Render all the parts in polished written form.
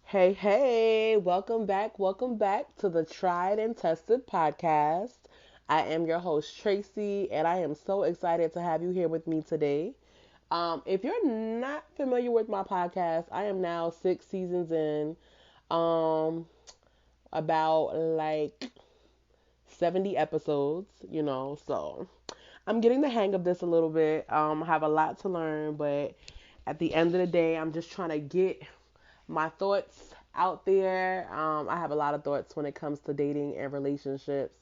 Hey, hey, welcome back to the Tried and Tested podcast. I am your host, Tracy, and I am so excited to have you here with me today. If you're not familiar with my podcast, I am now 6 seasons in, um, about like 70 episodes, so I'm getting the hang of this a little bit. I have a lot to learn, but at the end of the day, I'm just trying to get my thoughts out there. I have a lot of thoughts when it comes to dating and relationships.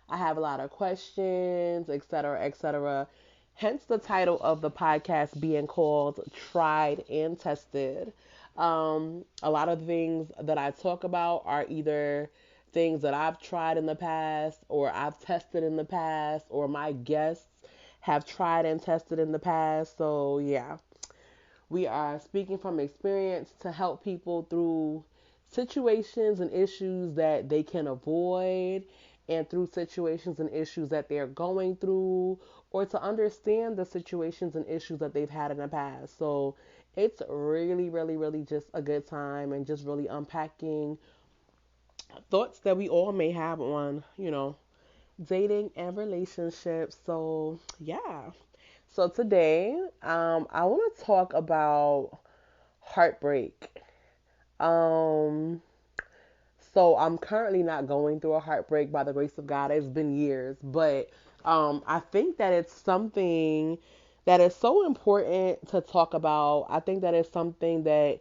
I have a lot of questions, etc., etc. Hence the title of the podcast being called Tried and Tested. A lot of things that I talk about are either things that I've tried in the past or I've tested in the past or my guests have tried and tested in the past. So, yeah, we are speaking from experience to help people through situations and issues that they can avoid, and through situations and issues that they're going through, or to understand the situations and issues that they've had in the past. So it's really, really, really just a good time and just really unpacking thoughts that we all may have on, dating and relationships. So, yeah. So today, I want to talk about heartbreak. Um, so I'm currently not going through a heartbreak by the grace of God. It's been years, but I think that it's something that is so important to talk about. I think that is something that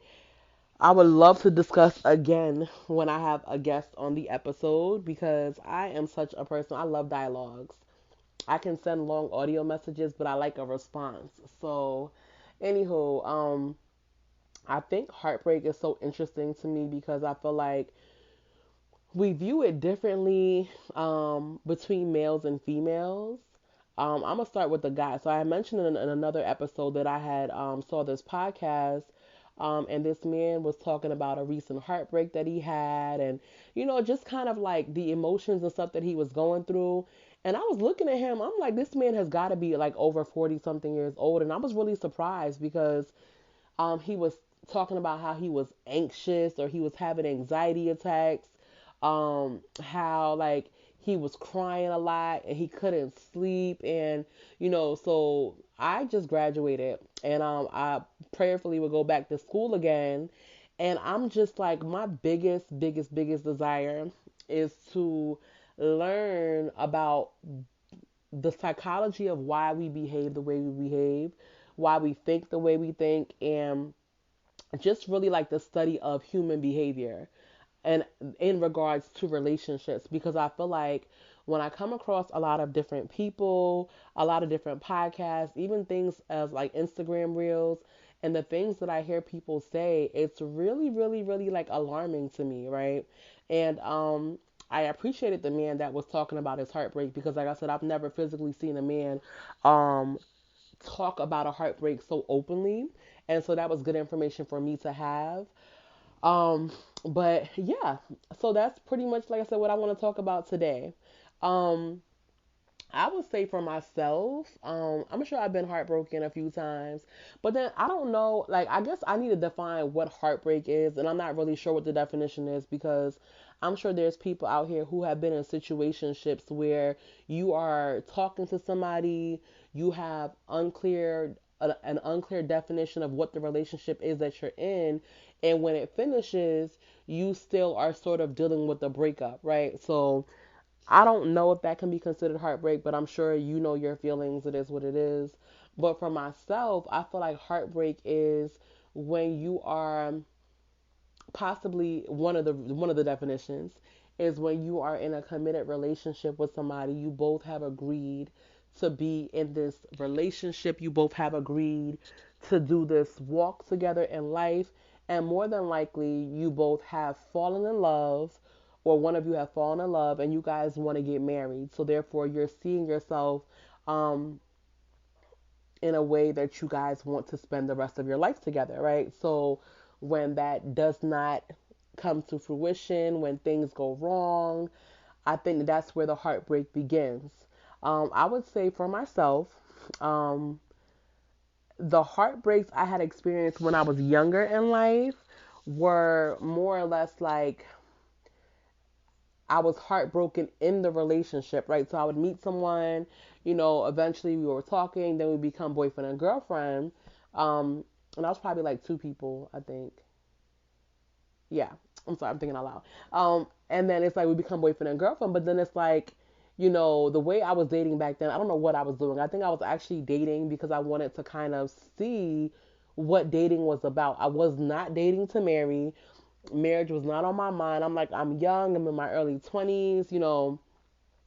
I would love to discuss again when I have a guest on the episode because I am such a person. I love dialogues. I can send long audio messages, but I like a response. So, anywho, I think heartbreak is so interesting to me because I feel like we view it differently between males and females. I'm gonna start with the guy. So I mentioned in another episode that I had saw this podcast, and this man was talking about a recent heartbreak that he had, and just kind of like the emotions and stuff that he was going through. And I was looking at him. I'm like, this man has got to be like over 40 something years old, and I was really surprised because he was talking about how he was anxious or he was having anxiety attacks, how like he was crying a lot and he couldn't sleep, and so I just graduated, and I prayerfully would go back to school again, and I'm just like, my biggest desire is to learn about the psychology of why we behave the way we behave, why we think the way we think, and just really like the study of human behavior and in regards to relationships, because I feel like when I come across a lot of different people, a lot of different podcasts, even things as like Instagram reels, and the things that I hear people say, it's really, really, really like alarming to me, right? And I appreciated the man that was talking about his heartbreak because, like I said, I've never physically seen a man um, talk about a heartbreak so openly, and so that was good information for me to have. Um, but yeah, so that's pretty much, like I said, what I want to talk about today. Um, I would say for myself, I'm sure I've been heartbroken a few times, but then I don't know, like, I guess I need to define what heartbreak is, and I'm not really sure what the definition is because I'm sure there's people out here who have been in situationships where you are talking to somebody, you have an unclear definition of what the relationship is that you're in, and when it finishes, you still are sort of dealing with the breakup, right? So I don't know if that can be considered heartbreak, but I'm sure you know your feelings. It is what it is. But for myself, I feel like heartbreak is when you are possibly one of the definitions is when you are in a committed relationship with somebody. You both have agreed to be in this relationship. You both have agreed to do this walk together in life, and more than likely you both have fallen in love, or one of you have fallen in love and you guys want to get married. So therefore you're seeing yourself um in a way that you guys want to spend the rest of your life together, right? So when that does not come to fruition, when things go wrong, I think that's where the heartbreak begins. I would say for myself, um, the heartbreaks I had experienced when I was younger in life were more or less like I was heartbroken in the relationship, right? So I would meet someone, eventually we were talking, then we become boyfriend and girlfriend. Um, and I was probably like two people, I think. Yeah, I'm sorry, I'm thinking out loud. And then it's like we become boyfriend and girlfriend, but then it's like, the way I was dating back then, I don't know what I was doing. I think I was actually dating because I wanted to kind of see what dating was about. I was not dating to marry. Marriage was not on my mind. I'm like, I'm young, I'm in my early 20s,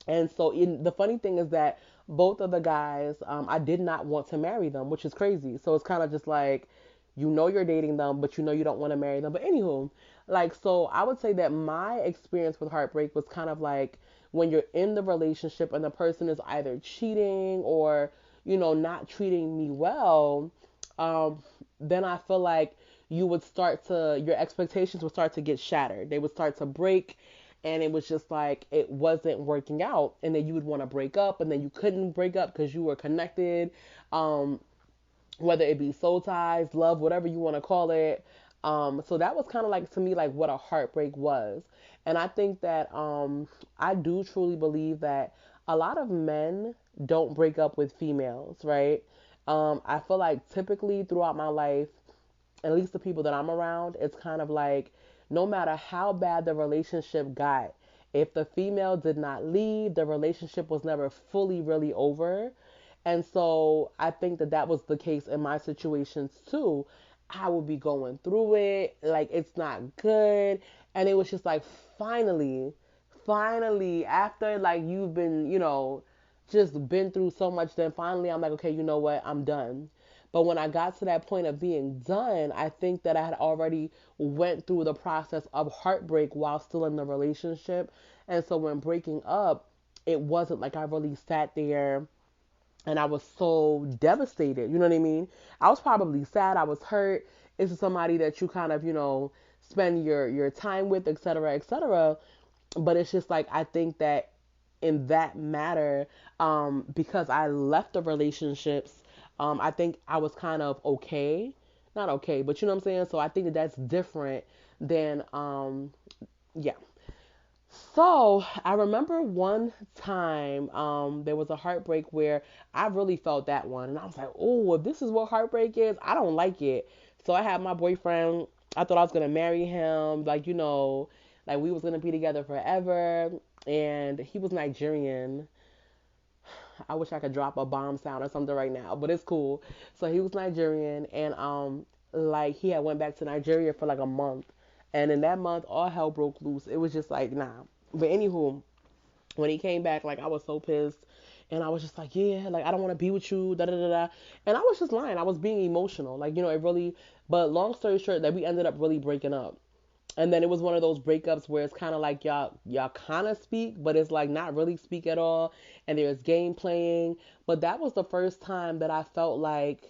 and so the funny thing is that both of the guys, I did not want to marry them, which is crazy. So it's kind of just like, you're dating them, but you don't want to marry them. But anywho, like, so I would say that my experience with heartbreak was kind of like when you're in the relationship and the person is either cheating or, not treating me well, um, then I feel like your expectations would start to get shattered. They would start to break, and it was just like it wasn't working out, and then you would want to break up, and then you couldn't break up because you were connected, um, whether it be soul ties, love, whatever you want to call it. So that was kind of like to me like what a heartbreak was, and I think that I do truly believe that a lot of men don't break up with females, right? I feel like typically throughout my life, at least the people that I'm around, it's kind of like no matter how bad the relationship got, if the female did not leave, the relationship was never fully really over. And so I think that that was the case in my situations too. I would be going through it, like it's not good. And it was just like, finally, finally, after like you've been, just been through so much, then finally I'm like, okay, you know what? I'm done. But when I got to that point of being done, I think that I had already went through the process of heartbreak while still in the relationship. And so when breaking up, it wasn't like I really sat there and I was so devastated. You know what I mean? I was probably sad. I was hurt. It's somebody that you kind of, spend your time with, et cetera, et cetera. But it's just like I think that in that matter, because I left the relationships, I think I was kind of okay, not okay, but you know what I'm saying. So I think that that's different than, yeah. So I remember one time, there was a heartbreak where I really felt that one, and I was like, oh, if this is what heartbreak is, I don't like it. So I had my boyfriend. I thought I was gonna marry him, like like we was gonna be together forever. And he was Nigerian. I wish I could drop a bomb sound or something right now, but it's cool. So he was Nigerian, and like he had went back to Nigeria for like a month, and in that month, all hell broke loose. It was just like nah. But anywho, when he came back, like I was so pissed, and I was just like, yeah, like I don't want to be with you, da da da da. And I was just lying. I was being emotional, like it really. But long story short, that we ended up really breaking up. And then it was one of those breakups where it's kind of like y'all kind of speak, but it's like not really speak at all. And there's game playing. But that was the first time that I felt like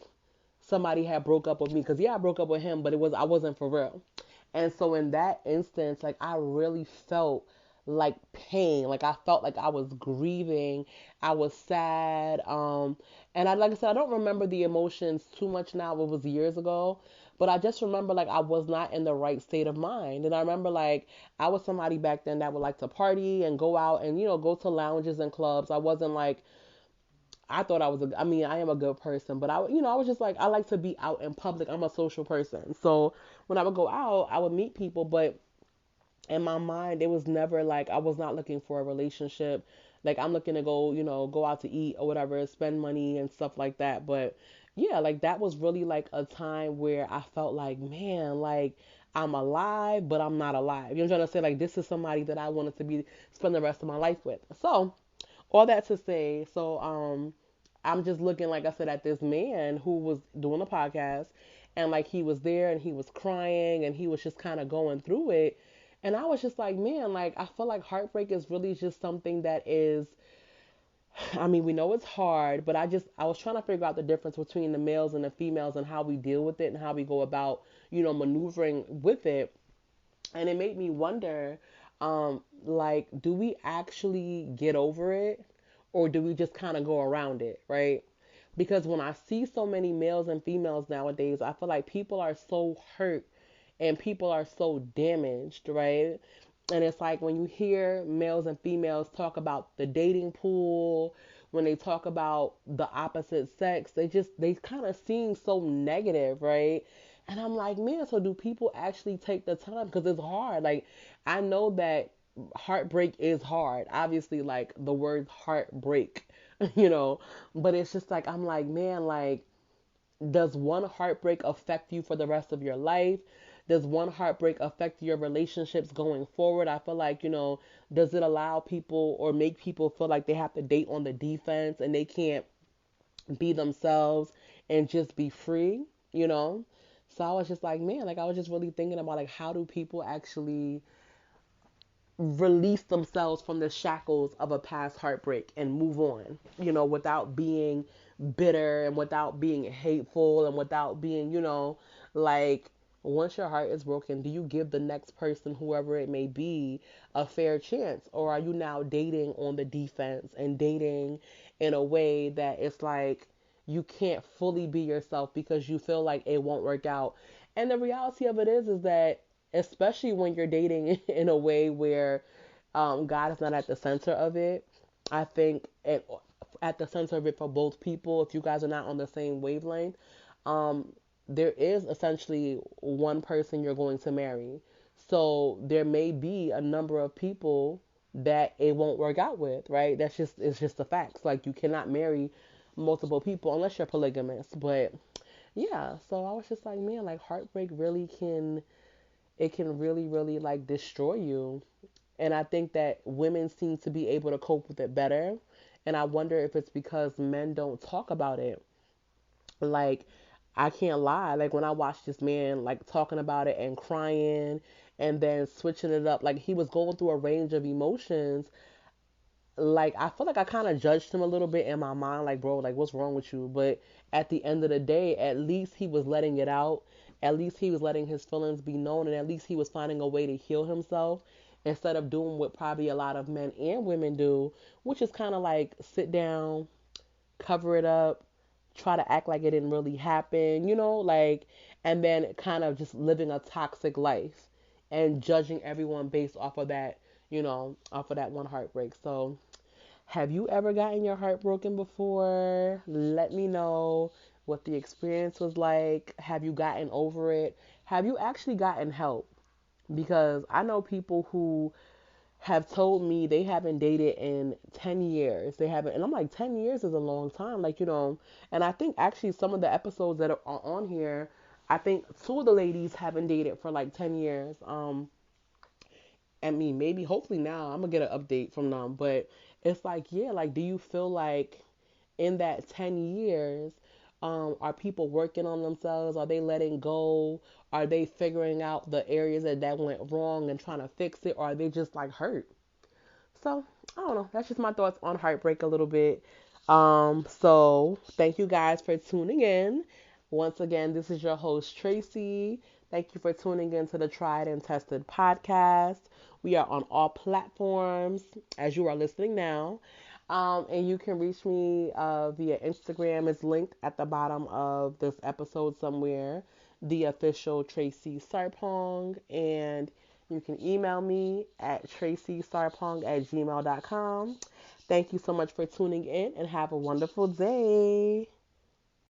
somebody had broke up with me. Cause yeah, I broke up with him, but I wasn't for real. And so in that instance, like I really felt like pain. Like I felt like I was grieving. I was sad. And like I said, I don't remember the emotions too much now. It was years ago. But I just remember like I was not in the right state of mind. And I remember like I was somebody back then that would like to party and go out and, go to lounges and clubs. I wasn't like I thought I mean, I am a good person, but I was just like, I like to be out in public. I'm a social person. So when I would go out, I would meet people, but in my mind, it was never like I was not looking for a relationship. Like I'm looking to go, go out to eat or whatever, spend money and stuff like that. But yeah, like that was really like a time where I felt like, man, like I'm alive, but I'm not alive. You know what I'm trying to say? Like this is somebody that I wanted to be spend the rest of my life with. So all that to say, so I'm just looking, like I said, at this man who was doing a podcast, and like he was there and he was crying and he was just kind of going through it. And I was just like, man, like I feel like heartbreak is really just something that is, I mean, we know it's hard, but I was trying to figure out the difference between the males and the females and how we deal with it and how we go about, maneuvering with it. And it made me wonder, like, do we actually get over it or do we just kind of go around it, right? Because when I see so many males and females nowadays, I feel like people are so hurt and people are so damaged, right? And it's like when you hear males and females talk about the dating pool, when they talk about the opposite sex, they kind of seem so negative, right? And I'm like, man, so do people actually take the time? Because it's hard. Like, I know that heartbreak is hard. Obviously, like the word heartbreak, you know, but it's just like, I'm like, man, like, does one heartbreak affect you for the rest of your life? Does one heartbreak affect your relationships going forward? I feel like, does it allow people or make people feel like they have to date on the defense and they can't be themselves and just be free, you know? So I was just like, man, like I was just really thinking about like how do people actually release themselves from the shackles of a past heartbreak and move on, without being bitter and without being hateful and without being, like once your heart is broken, do you give the next person, whoever it may be, a fair chance? Or are you now dating on the defense and dating in a way that it's like you can't fully be yourself because you feel like it won't work out? And the reality of it is that especially when you're dating in a way where God is not at the center of it. I think at the center of it for both people, if you guys are not on the same wavelength, um, there is essentially one person you're going to marry. So there may be a number of people that it won't work out with, right? It's just the facts. Like you cannot marry multiple people unless you're polygamous. But yeah, so I was just like, man, like heartbreak really can really, really like destroy you. And I think that women seem to be able to cope with it better. And I wonder if it's because men don't talk about it. Like, I can't lie. Like, when I watched this man, like, talking about it and crying and then switching it up, like, he was going through a range of emotions. Like, I feel like I kind of judged him a little bit in my mind. Like, bro, like, what's wrong with you? But at the end of the day, at least he was letting it out. At least he was letting his feelings be known. And at least he was finding a way to heal himself instead of doing what probably a lot of men and women do, which is kind of like sit down, cover it up, try to act like it didn't really happen, like, and then kind of just living a toxic life and judging everyone based off of that, off of that one heartbreak. So, have you ever gotten your heart broken before? Let me know what the experience was like. Have you gotten over it? Have you actually gotten help? Because I know people who have told me they haven't dated in 10 years. They haven't, and I'm like, 10 years is a long time. Like, and I think actually some of the episodes that are on here, I think two of the ladies haven't dated for like 10 years. I mean, maybe hopefully now I'm gonna get an update from them, but it's like, yeah, like, do you feel like in that 10 years, are people working on themselves? Are they letting go? Are they figuring out the areas that went wrong and trying to fix it? Or are they just like hurt? So I don't know. That's just my thoughts on heartbreak a little bit. So thank you guys for tuning in. Once again, this is your host Tracy. Thank you for tuning in to the Tried and Tested podcast. We are on all platforms as you are listening now. And you can reach me via Instagram. It's linked at the bottom of this episode somewhere. The official Tracy Sarpong. And you can email me at tracysarpong@gmail.com. Thank you so much for tuning in and have a wonderful day.